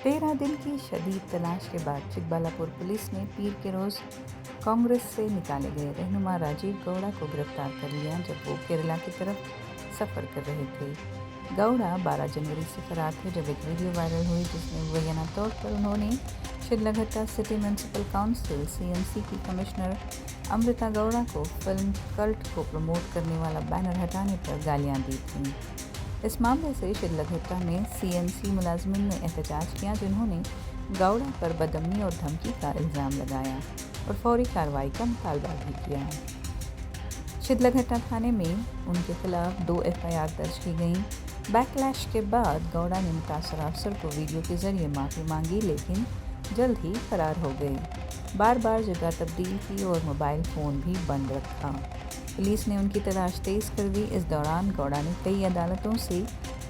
13 दिन की शदीद तलाश के बाद चिकबालापुर पुलिस ने पीर के रोज़ कांग्रेस से निकाले गए रहनुमा राजीव गौड़ा को गिरफ्तार कर लिया जब वो केरला की तरफ सफ़र कर रहे थे। गौड़ा 12 जनवरी से फरार थे जब एक वीडियो वायरल हुई जिसमें मुबैना तौर पर उन्होंने शिदलघट्टा सिटी म्यूनसिपल काउंसिल सीएमसी की कमिश्नर अमृता गौड़ा को फिल्म कल्ट को प्रमोट करने वाला बैनर हटाने पर गालियां दी थीं। इस मामले से शिदलघट्टा में सीएमसी मुलाजमिन ने एहतजाज किया जिन्होंने गौड़ा पर बदअमनी और धमकी का इल्ज़ाम लगाया और फौरी कार्रवाई का मुतालबा भी किया। शिदलघट्टा थाने में उनके खिलाफ 2 एफआईआर दर्ज की गई। बैकलैश के बाद गौड़ा ने मुतासर अफसर को वीडियो के जरिए माफ़ी मांगी लेकिन जल्द ही फरार हो गए। बार बार जगह तब्दील की और मोबाइल फ़ोन भी बंद रखा। पुलिस ने उनकी तलाश तेज़ कर दी। इस दौरान गौड़ा ने कई अदालतों से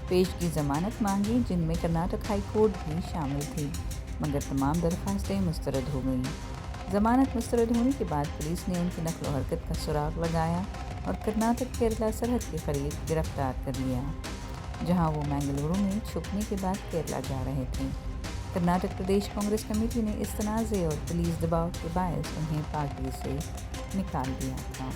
पेशगी ज़मानत मांगी जिनमें कर्नाटक हाई कोर्ट भी शामिल थी, मगर तमाम दरख्वास्तें मुस्तरद हो गईं। ज़मानत मुस्तरद होने के बाद पुलिस ने उनकी नकल व हरकत का सुराग लगाया और कर्नाटक केरला सरहद के करीब गिरफ्तार कर लिया, जहां वो मैंगलुरु में छुपने के बाद केरला जा रहे थे। कर्नाटक प्रदेश कांग्रेस कमेटी ने इस तनाज़े और पुलिस दबाव के बायस उन्हें पार्टी से निकाल दिया था।